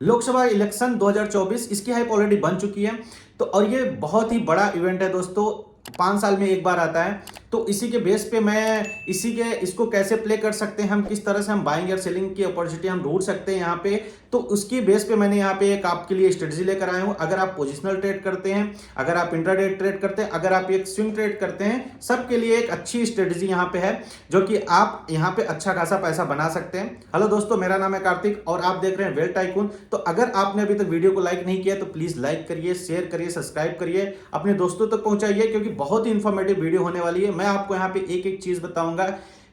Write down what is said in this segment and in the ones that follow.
Lok Sabha election 2024 इसकी hype already बन चुकी है। तो और ये बहुत ही बड़ा इवेंट है दोस्तों, 5 साल में एक बार आता है। तो इसी के बेस पे मैं इसको कैसे प्ले कर सकते हैं, हम किस तरह से हम बाइंग और सेलिंग की अपॉर्चुनिटी हम ढूंढ सकते हैं यहाँ पे, तो उसकी बेस पे मैंने यहाँ पे एक आपके लिए स्ट्रेटजी लेकर आया हूँ। अगर आप पोजिशनल ट्रेड करते हैं, अगर आप इंट्राडे ट्रेड करते हैं, अगर आप एक स्विंग ट्रेड करते हैं, सबके लिए एक अच्छी स्ट्रेटजी यहाँ पे है जो कि आप यहाँ पे अच्छा खासा पैसा बना सकते हैं। हेलो दोस्तों, मेरा नाम है कार्तिक और आप देख रहे हैं वेल्थ टाइकून। तो अगर आपने अभी तक वीडियो को लाइक नहीं किया तो प्लीज लाइक करिए, शेयर करिए, सब्सक्राइब करिए, अपने दोस्तों तक पहुंचाइए, क्योंकि बहुत ही इंफॉर्मेटिव वीडियो होने वाली है। मैं आपको यहाँ पे एक एक चीज बताऊंगा,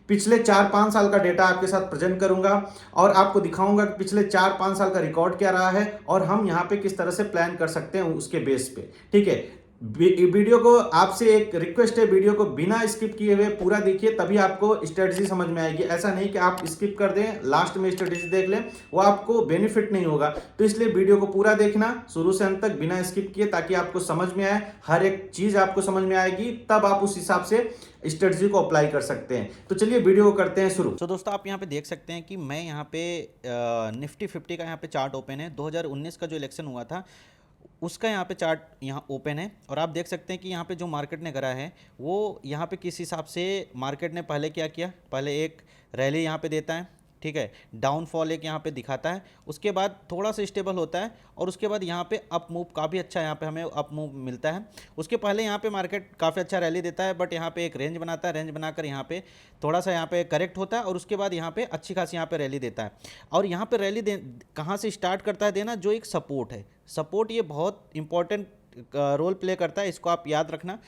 पिछले 4-5 साल का डेटा आपके साथ प्रेजेंट करूंगा और आपको दिखाऊंगा कि पिछले 4-5 साल का रिकॉर्ड क्या रहा है और हम यहाँ पे किस तरह से प्लान कर सकते हैं उसके बेस पे। ठीक है, वीडियो को आपसे एक रिक्वेस्ट है, वीडियो को बिना स्किप किए हुए पूरा देखिए, तभी आपको स्ट्रेटजी समझ में आएगी। ऐसा नहीं कि आप स्किप कर दें, लास्ट में स्ट्रेटजी देख लें, वो आपको बेनिफिट नहीं होगा। तो इसलिए वीडियो को पूरा देखना शुरू से अंत तक बिना स्किप किए, ताकि आपको समझ में आए, हर एक चीज आपको समझ में आएगी, तब आप उस हिसाब से स्ट्रेटजी को अप्लाई कर सकते हैं। तो चलिए वीडियो को करते हैं शुरू। तो दोस्तों आप यहाँ पे देख सकते हैं कि मैं यहाँ पे निफ्टी 50 का यहाँ पे चार्ट ओपन है। 2019 का जो इलेक्शन हुआ था उसका यहाँ पे चार्ट यहाँ ओपन है और आप देख सकते हैं कि यहाँ पे जो मार्केट ने करा है वो यहाँ पे किस हिसाब से मार्केट ने पहले क्या किया। पहले एक रैली यहाँ पे देता है, ठीक है, डाउनफॉल एक यहाँ पे दिखाता है, उसके बाद थोड़ा सा स्टेबल होता है और उसके बाद यहाँ पे अप मूव काफ़ी अच्छा यहाँ पे हमें अप मूव मिलता है। उसके पहले यहाँ पे मार्केट काफ़ी अच्छा रैली देता है, बट यहाँ पे एक रेंज बनाता है, रेंज बनाकर यहाँ पे थोड़ा सा यहाँ पे करेक्ट होता है और उसके बाद यहाँ पे अच्छी खासी यहाँ पे रैली देता है। और यहाँ पे रैली दे कहाँ से स्टार्ट करता है देना, जो एक सपोर्ट है, सपोर्ट ये बहुत इंपॉर्टेंट रोल प्ले करता है, इसको आप याद रखना।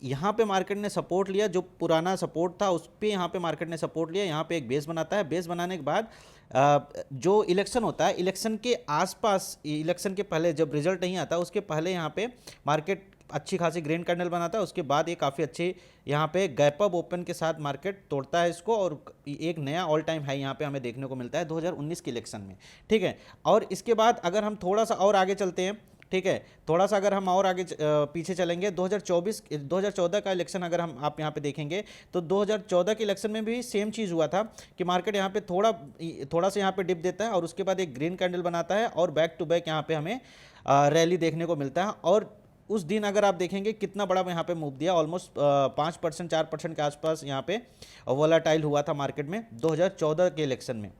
यहाँ पे मार्केट ने सपोर्ट लिया, जो पुराना सपोर्ट था उस पर यहाँ पे मार्केट ने सपोर्ट लिया, यहाँ पे एक बेस बनाता है, बेस बनाने के बाद जो इलेक्शन होता है, इलेक्शन के आसपास, इलेक्शन के पहले जब रिजल्ट नहीं आता उसके पहले यहाँ पे मार्केट अच्छी खासी ग्रीन कैंडल बनाता है, उसके बाद ये काफ़ी अच्छी यहाँ पे गैप अप ओपन के साथ मार्केट तोड़ता है इसको और एक नया ऑल टाइम हाई यहाँ पे हमें देखने को मिलता है 2019 के इलेक्शन में। ठीक है, और इसके बाद अगर हम थोड़ा सा और आगे चलते हैं, ठीक है, थोड़ा सा अगर हम और आगे पीछे चलेंगे, 2014 का इलेक्शन अगर हम आप यहाँ पे देखेंगे तो 2014 के इलेक्शन में भी सेम चीज़ हुआ था कि मार्केट यहाँ पे थोड़ा सा यहाँ पे डिप देता है और उसके बाद एक ग्रीन कैंडल बनाता है और बैक टू बैक यहाँ पे हमें रैली देखने को मिलता है। और उस दिन अगर आप देखेंगे कितना बड़ा यहाँ पे मूव दिया, ऑलमोस्ट 5% 4% के आसपास यहाँ पे वोलाटाइल हुआ था मार्केट में 2014 के इलेक्शन में।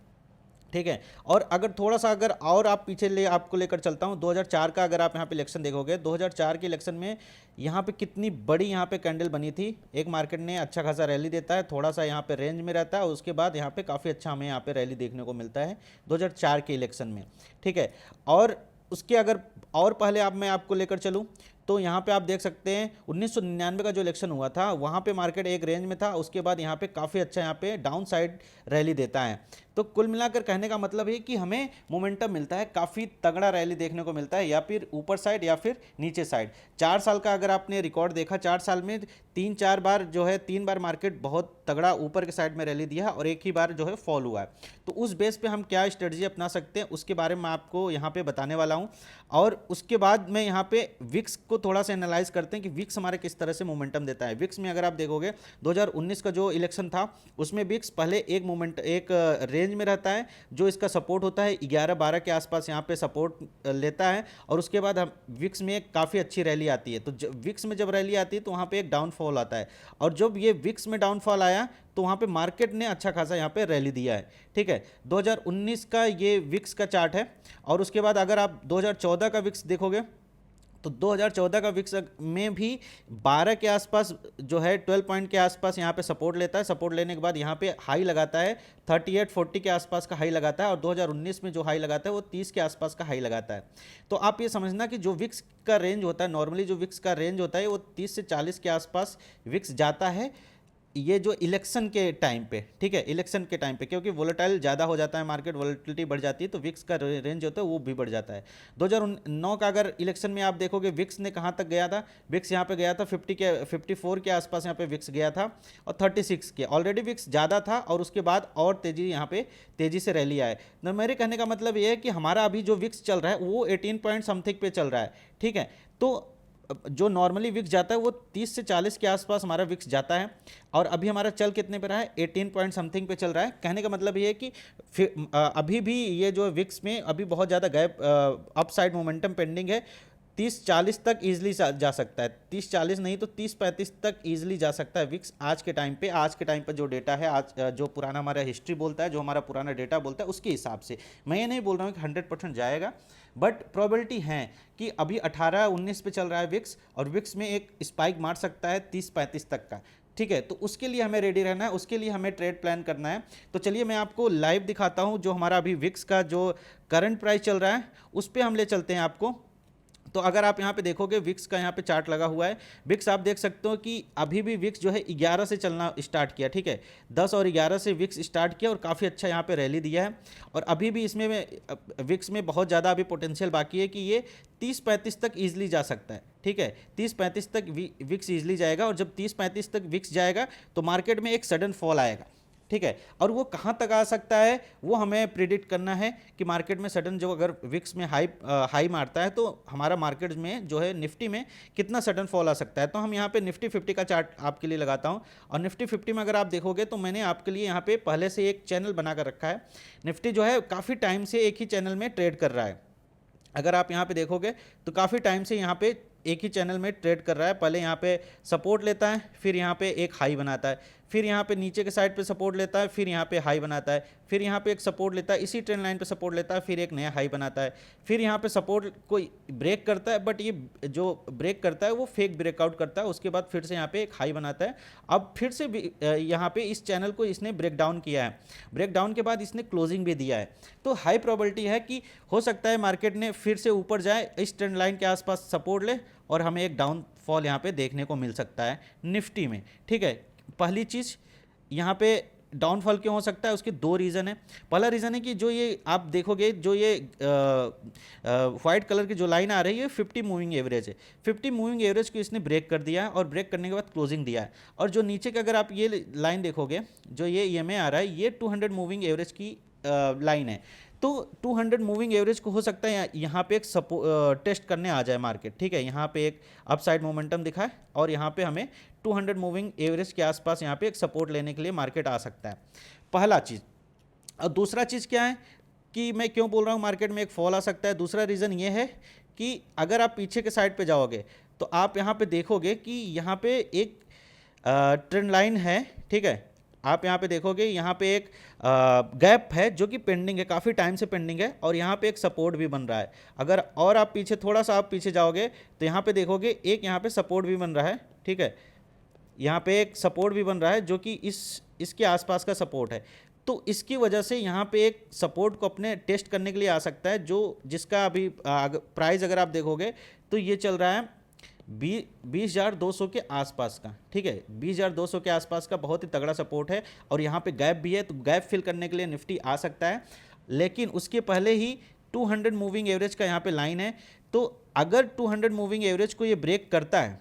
ठीक है, और अगर थोड़ा सा अगर और आप पीछे आपको लेकर चलता हूँ, 2004 का अगर आप यहाँ पे इलेक्शन देखोगे, 2004 के इलेक्शन में यहाँ पे कितनी बड़ी यहाँ पे कैंडल बनी थी। एक मार्केट ने अच्छा खासा रैली देता है, थोड़ा सा यहाँ पे रेंज में रहता है और उसके बाद यहाँ पे काफ़ी अच्छा हमें यहाँ पे रैली देखने को मिलता है 2004 के इलेक्शन में। ठीक है, और उसके अगर और पहले मैं आपको लेकर चलूँ तो यहाँ पे आप देख सकते हैं 1999 का जो इलेक्शन हुआ था वहाँ पे मार्केट एक रेंज में था, उसके बाद यहाँ पे काफ़ी अच्छा यहाँ पे डाउन साइड रैली देता है। तो कुल मिलाकर कहने का मतलब है कि हमें मोमेंटम मिलता है, काफ़ी तगड़ा रैली देखने को मिलता है, या फिर ऊपर साइड या फिर नीचे साइड। 4 साल का अगर आपने रिकॉर्ड देखा, 4 साल में 3-4 बार जो है 3 बार मार्केट बहुत तगड़ा ऊपर के साइड में रैली दिया है और एक ही बार जो है फॉल हुआ है। तो उस बेस पे हम क्या स्ट्रेटजी अपना सकते हैं उसके बारे में आपको यहाँ पे बताने वाला हूँ। और उसके बाद मैं यहाँ पे विक्स को थोड़ा सा एनालाइज करते हैं कि विक्स हमारे किस तरह से मोमेंटम देता है। विक्स में अगर आप देखोगे 2019 का जो इलेक्शन था उसमें विक्स पहले एक रेंज में रहता है, जो इसका सपोर्ट होता है 11-12 के आसपास यहाँ पे सपोर्ट लेता है और उसके बाद हम विक्स में काफ़ी अच्छी रैली आती है। तो विक्स में जब रैली आती है तो वहाँ पे एक डाउनफॉल आता है और जब ये विक्स में डाउनफॉल आया तो वहाँ पे मार्केट ने अच्छा खासा यहाँ पे रैली दिया है। ठीक है, 2019 का ये विक्स का चार्ट है और उसके बाद अगर आप 2014 का विक्स देखोगे तो 2014 का विक्स में भी 12 के आसपास जो है 12 पॉइंट के आसपास यहाँ पे सपोर्ट लेता है, सपोर्ट लेने के बाद यहाँ पे हाई लगाता है 38-40 के आसपास का हाई लगाता है और 2019 में जो हाई लगाता है वो 30 के आसपास का हाई लगाता है। तो आप ये समझना कि जो विक्स का रेंज होता है, नॉर्मली जो विक्स का रेंज होता है वो 30 से 40 के आसपास विक्स जाता है, ये जो इलेक्शन के टाइम पे। ठीक है, इलेक्शन के टाइम पे क्योंकि वोलेटाइल ज़्यादा हो जाता है, मार्केट वोलेटिलिटी बढ़ जाती है तो विक्स का रेंज होता है वो भी बढ़ जाता है। 2009 का अगर इलेक्शन में आप देखोगे विक्स ने कहाँ तक गया था, विक्स यहाँ पे गया था 54 के आसपास यहाँ पे विक्स गया था और 36 के ऑलरेडी विक्स ज़्यादा था और उसके बाद और तेज़ी यहाँ पे तेज़ी से रैली आए। तो मेरे कहने का मतलब ये है कि हमारा अभी जो विक्स चल रहा है वो 18 पॉइंट समथिंग पे चल रहा है। ठीक है, तो जो नॉर्मली विक्स जाता है वो 30 से 40 के आसपास हमारा विक्स जाता है, और अभी हमारा चल कितने पे रहा है, 18 पॉइंट समथिंग पे चल रहा है। कहने का मतलब ये है कि अभी भी ये जो विक्स में अभी बहुत ज़्यादा गैप, अपसाइड मोमेंटम पेंडिंग है। 30-40 तक ईजिली जा सकता है, 30-40 नहीं तो 30-35 तक ईजिली जा सकता है विक्स आज के टाइम पे। आज के टाइम पर जो डेटा है, आज जो पुराना हमारा हिस्ट्री बोलता है, जो हमारा पुराना डेटा बोलता है, उसके हिसाब से मैं ये नहीं बोल रहा हूँ कि 100% जाएगा, बट प्रोबेबिलिटी है कि अभी 18-19 पे चल रहा है विक्स, और विक्स में एक स्पाइक मार सकता है 30-35 तक का। ठीक है, तो उसके लिए हमें रेडी रहना है, उसके लिए हमें ट्रेड प्लान करना है। तो चलिए मैं आपको लाइव दिखाता हूँ जो हमारा अभी विक्स का जो करंट प्राइस चल रहा है उस पर हम ले चलते हैं आपको। तो अगर आप यहाँ पे देखोगे विक्स का यहाँ पे चार्ट लगा हुआ है, विक्स आप देख सकते हो कि अभी भी विक्स जो है 11 से चलना स्टार्ट किया। ठीक है, 10 और 11 से विक्स स्टार्ट किया और काफ़ी अच्छा यहाँ पे रैली दिया है, और अभी भी इसमें विक्स में बहुत ज़्यादा अभी पोटेंशियल बाकी है कि ये 30-35 तक ईजिली जा सकता है। ठीक है, 30-35 तक विक्स ईजिली जाएगा, और जब 30-35 तक विक्स जाएगा तो मार्केट में एक सडन फॉल आएगा। ठीक है, और वो कहाँ तक आ सकता है वो हमें प्रिडिक्ट करना है कि मार्केट में सडन जो अगर विक्स में हाई मारता है तो हमारा मार्केट में जो है निफ्टी में कितना सडन फॉल आ सकता है। तो हम यहाँ पे निफ्टी 50 का चार्ट आपके लिए लगाता हूँ, और निफ्टी 50 में अगर आप देखोगे तो मैंने आपके लिए यहाँ पे पहले से एक चैनल बना कर रखा है। निफ्टी जो है काफ़ी टाइम से एक ही चैनल में ट्रेड कर रहा है। अगर आप यहाँ पे देखोगे तो काफ़ी टाइम से यहाँ पे एक ही चैनल में ट्रेड कर रहा है। पहले यहाँ पे सपोर्ट लेता है, फिर यहाँ पे एक हाई बनाता है, फिर यहाँ पे नीचे के साइड पे सपोर्ट लेता है, फिर यहाँ पे हाई बनाता है, फिर यहाँ पे एक सपोर्ट लेता है, इसी ट्रेंड लाइन पे सपोर्ट लेता है, फिर एक नया हाई बनाता है, फिर यहाँ पे सपोर्ट को ब्रेक करता है, बट ये जो ब्रेक करता है वो फेक ब्रेकआउट करता है। उसके बाद फिर से यहाँ पे एक हाई बनाता है। अब फिर से यहाँ पे इस चैनल को इसने ब्रेक डाउन किया है, ब्रेक डाउन के बाद इसने क्लोजिंग भी दिया है। तो हाई प्रोबेबिलिटी है कि हो सकता है मार्केट ने फिर से ऊपर जाए, इस ट्रेंड लाइन के आसपास सपोर्ट ले, और हमें एक डाउनफॉल यहाँ पे देखने को मिल सकता है निफ्टी में। ठीक है, पहली चीज़ यहाँ पे डाउनफॉल क्यों हो सकता है, उसके दो रीज़न है। पहला रीज़न है कि जो ये आप देखोगे जो ये वाइट कलर की जो लाइन आ रही है 50 मूविंग एवरेज है। 50 मूविंग एवरेज को इसने ब्रेक कर दिया है, और ब्रेक करने के बाद क्लोजिंग दिया है। और जो नीचे का अगर आप ये लाइन देखोगे, जो ये EMA आ रहा है, ये 200 मूविंग एवरेज की लाइन है। तो 200 मूविंग एवरेज को हो सकता है यहाँ पे एक टेस्ट करने आ जाए मार्केट। ठीक है, यहाँ पे एक अपसाइड मोमेंटम दिखा है, और यहाँ पे हमें 200 मूविंग एवरेज के आसपास यहाँ पे एक सपोर्ट लेने के लिए मार्केट आ सकता है, पहला चीज़। और दूसरा चीज़ क्या है कि मैं क्यों बोल रहा हूँ मार्केट में एक फॉल आ सकता है, दूसरा रीज़न ये है कि अगर आप पीछे के साइड पे जाओगे तो आप यहाँ पे देखोगे कि यहाँ पे एक ट्रेंड लाइन है। ठीक है, आप यहाँ पे देखोगे यहाँ पे एक गैप है जो कि पेंडिंग है, काफ़ी टाइम से पेंडिंग है, और यहाँ पे एक सपोर्ट भी बन रहा है। अगर और आप पीछे थोड़ा सा आप पीछे जाओगे तो यहाँ पे देखोगे एक यहाँ पे सपोर्ट भी बन रहा है। ठीक है, यहाँ पे एक सपोर्ट भी बन रहा है जो कि इसके आसपास का सपोर्ट है। तो इसकी वजह से यहाँ पे एक सपोर्ट को अपने टेस्ट करने के लिए आ सकता है, जो जिसका अभी प्राइस अगर आप देखोगे तो ये चल रहा है 20,200 के आसपास का। ठीक है, 20,200 के आसपास का बहुत ही तगड़ा सपोर्ट है, और यहाँ पे गैप भी है, तो गैप फिल करने के लिए निफ्टी आ सकता है। लेकिन उसके पहले ही 200 मूविंग एवरेज का यहाँ पे लाइन है। तो अगर 200 मूविंग एवरेज को ये ब्रेक करता है,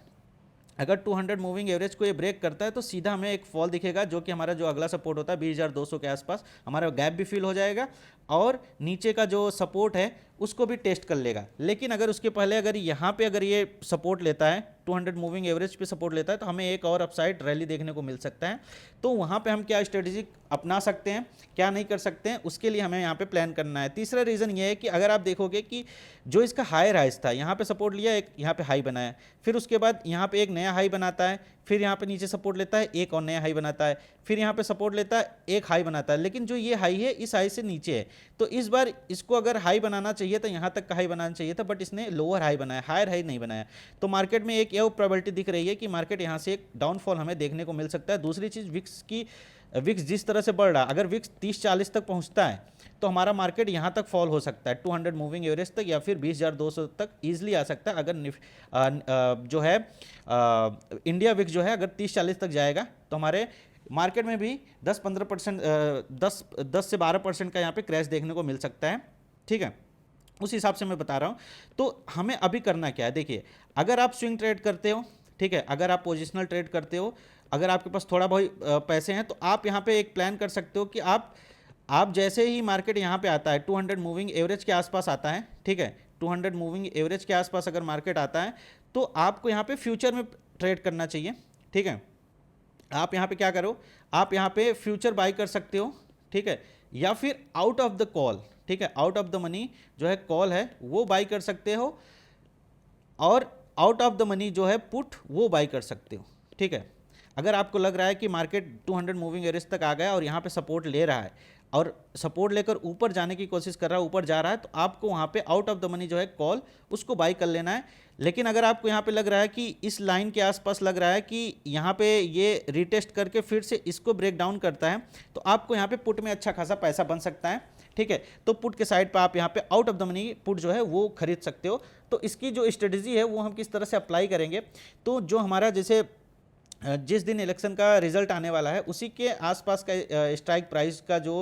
अगर 200 मूविंग एवरेज को ये ब्रेक करता है तो सीधा हमें एक फॉल दिखेगा, जो कि हमारा जो अगला सपोर्ट होता है 20,200 के आसपास, हमारा गैप भी फिल हो जाएगा, और नीचे का जो सपोर्ट है उसको भी टेस्ट कर लेगा। लेकिन अगर उसके पहले अगर यहाँ पे अगर ये सपोर्ट लेता है, 200 मूविंग एवरेज पे सपोर्ट लेता है, तो हमें एक और अपसाइड रैली देखने को मिल सकता है। तो वहाँ पे हम क्या स्ट्रेटेजी अपना सकते हैं, क्या नहीं कर सकते हैं, उसके लिए हमें यहाँ पे प्लान करना है। तीसरा रीज़न ये है कि अगर आप देखोगे कि जो इसका हाई राइज था, यहाँ पे सपोर्ट लिया, एक यहाँ पे हाई बनाया, फिर उसके बाद यहाँ पे एक नया हाई बनाता है, फिर यहाँ पे नीचे सपोर्ट लेता है, एक और नया हाई बनाता है, फिर यहाँ पे सपोर्ट लेता है, एक हाई बनाता है। लेकिन जो ये हाई है इस हाई से नीचे है, तो इस बार इसको अगर हाई बनाना चाहिए था, यहाँ तक का हाई बनाना चाहिए था, बट इसने लोअर हाई बनाया, हायर हाई नहीं बनाया। तो मार्केट में एक ये प्रोबेबिलिटी दिख रही है कि मार्केट यहाँ से एक डाउनफॉल हमें देखने को मिल सकता है। दूसरी चीज़, विक्स जिस तरह से बढ़ रहा है, अगर विक्स 30-40 तक पहुँचता है तो हमारा मार्केट यहाँ तक फॉल हो सकता है, 200 मूविंग एवरेज तक, या फिर 20,200 तक ईजिली आ सकता है। अगर जो है इंडिया विक्स जो है अगर 30-40 तक जाएगा तो हमारे मार्केट में भी 10-15%, 10 से 12% का यहाँ पे क्रैश देखने को मिल सकता है। ठीक है, उस हिसाब से मैं बता रहा हूँ। तो हमें अभी करना क्या है, देखिए, अगर आप स्विंग ट्रेड करते हो, ठीक है, अगर आप पोजिशनल ट्रेड करते हो, अगर आपके पास थोड़ा बहुत पैसे हैं, तो आप यहाँ पे एक प्लान कर सकते हो कि आप जैसे ही मार्केट यहाँ पे आता है 200 मूविंग एवरेज के आसपास आता है, ठीक है, 200 मूविंग एवरेज के आसपास अगर मार्केट आता है तो आपको यहाँ पे फ्यूचर में ट्रेड करना चाहिए, ठीक है। आप यहाँ पे क्या करो, आप यहाँ पे फ्यूचर बाई कर सकते हो, ठीक है, या फिर आउट ऑफ द कॉल, ठीक है, आउट ऑफ द मनी जो है कॉल है वो बाई कर सकते हो, और आउट ऑफ द मनी जो है पुट वो बाई कर सकते हो, ठीक है। अगर आपको लग रहा है कि मार्केट 200 मूविंग एवरेज तक आ गया और यहाँ पे सपोर्ट ले रहा है और सपोर्ट लेकर ऊपर जाने की कोशिश कर रहा है, ऊपर जा रहा है, तो आपको वहाँ पे आउट ऑफ द मनी जो है कॉल उसको बाई कर लेना है। लेकिन अगर आपको यहाँ पे लग रहा है कि इस लाइन के आसपास लग रहा है कि यहाँ पे ये रिटेस्ट करके फिर से इसको ब्रेक डाउन करता है, तो आपको यहाँ पे पुट में अच्छा खासा पैसा बन सकता है, ठीक है। तो पुट के साइड पर आप यहाँ पे out of the money put जो है वो खरीद सकते हो। तो इसकी जो स्ट्रेटजी है वो हम किस तरह से अप्लाई करेंगे, तो जो हमारा जैसे जिस दिन इलेक्शन का रिजल्ट आने वाला है उसी के आसपास का स्ट्राइक प्राइस का जो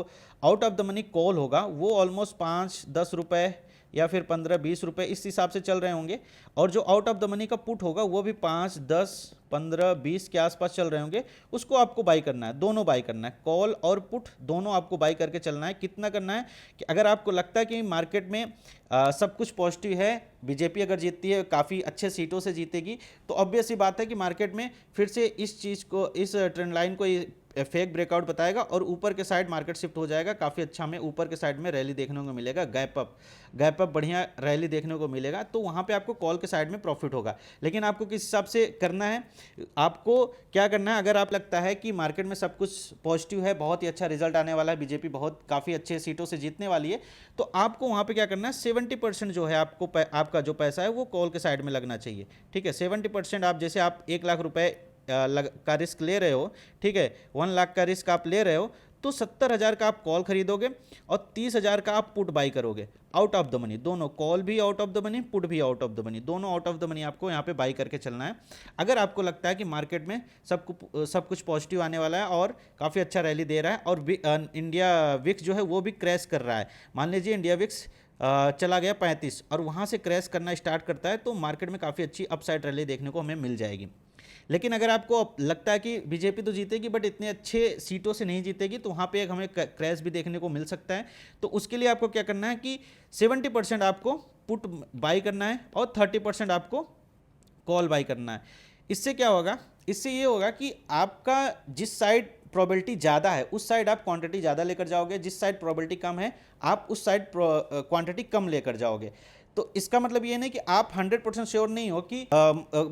out of the money call होगा वो ऑलमोस्ट 5-10 रुपए या फिर 15-20 रुपए इस हिसाब से चल रहे होंगे, और जो आउट ऑफ द मनी का पुट होगा वो भी 5, 10, 15, 20 के आसपास चल रहे होंगे। उसको आपको बाई करना है, दोनों बाई करना है, कॉल और पुट दोनों आपको बाई करके चलना है। कितना करना है कि अगर आपको लगता है कि मार्केट में सब कुछ पॉजिटिव है, बीजेपी अगर जीतती है काफ़ी अच्छे सीटों से जीतेगी, तो ऑब्वियस ही बात है कि मार्केट में फिर से इस चीज़ को, इस ट्रेंड लाइन को फेक ब्रेकआउट बताएगा और ऊपर के साइड मार्केट शिफ्ट हो जाएगा। काफ़ी अच्छा हमें ऊपर के साइड में रैली देखने को मिलेगा, गैप अप बढ़िया रैली देखने को मिलेगा, तो वहाँ पे आपको कॉल के साइड में प्रॉफिट होगा। लेकिन आपको किस हिसाब से करना है, आपको क्या करना है, अगर आप लगता है कि मार्केट में सब कुछ पॉजिटिव है, बहुत ही अच्छा रिजल्ट आने वाला है, बीजेपी बहुत काफ़ी अच्छे सीटों से जीतने वाली है, तो आपको वहाँ पर क्या करना है, 70% जो है आपका जो पैसा है वो कॉल के साइड में लगना चाहिए, ठीक है। 70% आप जैसे आप 1 लाख रुपए का रिस्क ले रहे हो, ठीक है, 1 लाख का रिस्क आप ले रहे हो, तो 70,000 का आप कॉल खरीदोगे और 30,000 का आप पुट बाई करोगे आउट ऑफ द मनी। दोनों, कॉल भी out of the money, put भी आउट ऑफ द मनी, दोनों आउट ऑफ द मनी आपको यहाँ पे बाई करके चलना है। अगर आपको लगता है कि मार्केट में सब कुछ पॉजिटिव आने वाला है और काफ़ी अच्छा रैली दे रहा है और इंडिया विक्स जो है वो भी क्रैश कर रहा है, मान लीजिए इंडिया विक्स चला गया 35 और वहाँ से क्रैश करना स्टार्ट करता है, तो मार्केट में काफ़ी अच्छी अपसाइड रैली देखने को हमें मिल जाएगी। लेकिन अगर आपको लगता है कि बीजेपी तो जीतेगी बट इतने अच्छे सीटों से नहीं जीतेगी, तो वहाँ पे एक हमें क्रैश भी देखने को मिल सकता है। तो उसके लिए आपको क्या करना है कि 70% आपको पुट बाई करना है और 30% आपको कॉल बाई करना है। इससे क्या होगा, इससे ये होगा कि आपका जिस साइड प्रोबेबिलिटी ज़्यादा है उस साइड आप क्वांटिटी ज़्यादा लेकर जाओगे, जिस साइड प्रोबेबिलिटी कम है आप उस साइड क्वांटिटी कम लेकर जाओगे। तो इसका मतलब ये नहीं कि आप 100% श्योर नहीं हो कि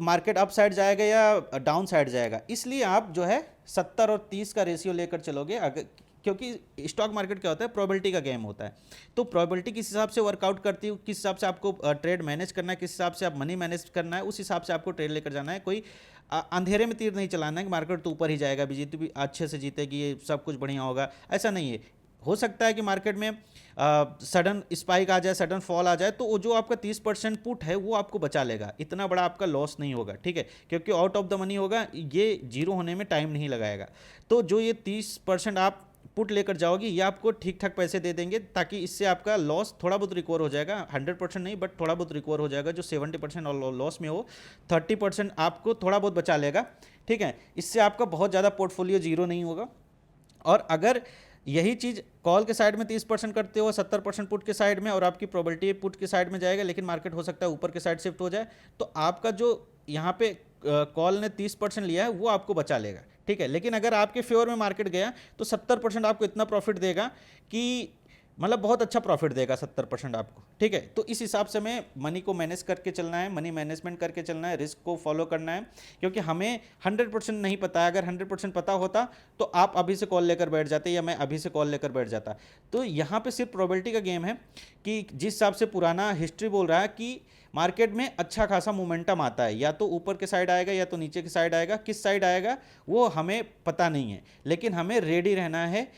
मार्केट अप साइड जाएगा या डाउन साइड जाएगा, इसलिए आप जो है 70 और 30 का रेशियो लेकर चलोगे। अगर, क्योंकि स्टॉक मार्केट क्या होता है, प्रोबेबिलिटी का गेम होता है, तो प्रोबेबिलिटी किस हिसाब से वर्कआउट करती है, किस हिसाब से आपको ट्रेड मैनेज करना है, किस हिसाब से आप मनी मैनेज करना है, उस हिसाब से आपको ट्रेड लेकर जाना है। कोई अंधेरे में तीर नहीं चलाना है कि मार्केट तो ऊपर ही जाएगा, बीजेपी अच्छे से जीतेगी, ये सब कुछ बढ़िया होगा, ऐसा नहीं है। हो सकता है कि मार्केट में सडन स्पाइक आ जाए, सडन फॉल आ जाए, तो वो जो आपका 30% पुट है वो आपको बचा लेगा, इतना बड़ा आपका लॉस नहीं होगा, ठीक है, क्योंकि आउट ऑफ द मनी होगा, ये जीरो होने में टाइम नहीं लगाएगा। तो जो ये 30% आप पुट लेकर जाओगे ये आपको ठीक ठाक पैसे दे देंगे, ताकि इससे आपका लॉस थोड़ा बहुत रिकवर हो जाएगा, 100% नहीं बट थोड़ा बहुत रिकवर हो जाएगा। जो 70% लॉस में हो 30% आपको थोड़ा बहुत बचा लेगा, ठीक है। इससे आपका बहुत ज़्यादा पोर्टफोलियो जीरो नहीं होगा। और अगर यही चीज़ कॉल के साइड में 30% करते हो, 70% पुट के साइड में, और आपकी प्रोबेबिलिटी पुट के साइड में जाएगा, लेकिन मार्केट हो सकता है ऊपर के साइड शिफ्ट हो जाए, तो आपका जो यहाँ पे कॉल ने 30% लिया है वो आपको बचा लेगा, ठीक है। लेकिन अगर आपके फेवर में मार्केट गया तो 70% आपको इतना प्रॉफिट देगा कि मतलब बहुत अच्छा प्रॉफिट देगा 70% आपको, ठीक है। तो इस हिसाब से हमें मनी को मैनेज करके चलना है, मनी मैनेजमेंट करके चलना है, रिस्क को फॉलो करना है, क्योंकि हमें 100% नहीं पता है। अगर 100% पता होता तो आप अभी से कॉल लेकर बैठ जाते या मैं अभी से कॉल लेकर बैठ जाता। तो यहाँ पे सिर्फ प्रोबेबिलिटी का गेम है कि जिस हिसाब से पुराना हिस्ट्री बोल रहा है कि मार्केट में अच्छा खासा मोमेंटम आता है, या तो ऊपर के साइड आएगा या तो नीचे की साइड आएगा, किस साइड आएगा वो हमें पता नहीं है, लेकिन हमें रेडी रहना है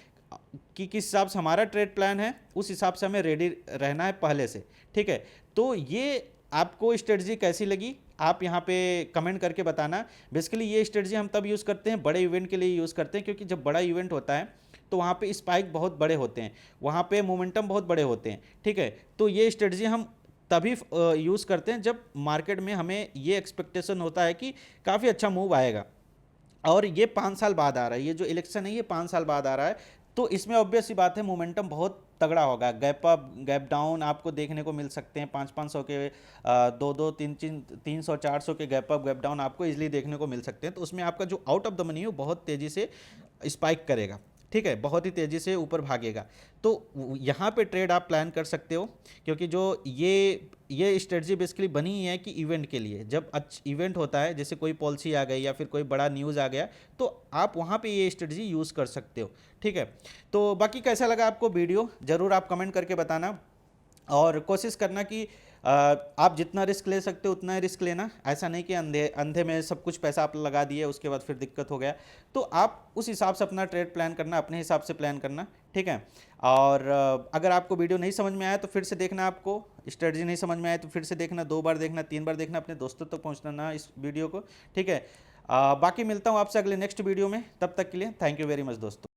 कि किस हिसाब से हमारा ट्रेड प्लान है, उस हिसाब से हमें रेडी रहना है पहले से, ठीक है। तो ये आपको स्ट्रेटजी कैसी लगी आप यहाँ पे कमेंट करके बताना। बेसिकली ये स्ट्रेटजी हम तब यूज़ करते हैं, बड़े इवेंट के लिए यूज़ करते हैं, क्योंकि जब बड़ा इवेंट होता है तो वहाँ पे स्पाइक बहुत बड़े होते हैं, वहाँ पे मोमेंटम बहुत बड़े होते हैं, ठीक है। तो ये स्ट्रेटजी हम तभी यूज़ करते हैं जब मार्केट में हमें ये एक्सपेक्टेशन होता है कि काफ़ी अच्छा मूव आएगा, और ये 5 साल बाद आ रहा है, ये जो इलेक्शन है ये 5 साल बाद आ रहा है, तो इसमें ऑब्वियस सी बात है मोमेंटम बहुत तगड़ा होगा। गैप अप गैप डाउन आपको देखने को मिल सकते हैं 500 के, 300 400 के गैप अप गैप डाउन आपको इजीली देखने को मिल सकते हैं। तो उसमें आपका जो आउट ऑफ द मनी है वो बहुत तेज़ी से स्पाइक करेगा, ठीक है, बहुत ही तेज़ी से ऊपर भागेगा। तो यहाँ पे ट्रेड आप प्लान कर सकते हो, क्योंकि जो ये स्ट्रेटजी बेसिकली बनी ही है कि इवेंट के लिए, जब इवेंट होता है जैसे कोई पॉलिसी आ गई या फिर कोई बड़ा न्यूज़ आ गया, तो आप वहाँ पे ये स्ट्रेटजी यूज़ कर सकते हो, ठीक है। तो बाकी कैसा लगा आपको वीडियो, ज़रूर आप कमेंट करके बताना, और कोशिश करना कि आप जितना रिस्क ले सकते हो उतना ही रिस्क लेना। ऐसा नहीं कि अंधे अंधे में सब कुछ पैसा आप लगा दिए उसके बाद फिर दिक्कत हो गया। तो आप उस हिसाब से अपना ट्रेड प्लान करना, अपने हिसाब से प्लान करना, ठीक है। और अगर आपको वीडियो नहीं समझ में आया तो फिर से देखना, आपको स्ट्रेटजी नहीं समझ में आया तो फिर से देखना, 2 बार देखना, 3 बार देखना, अपने दोस्तों तक पहुँचाना इस वीडियो को, ठीक है। बाकी मिलता हूँ आपसे अगले नेक्स्ट वीडियो में, तब तक के लिए थैंक यू वेरी मच दोस्तों।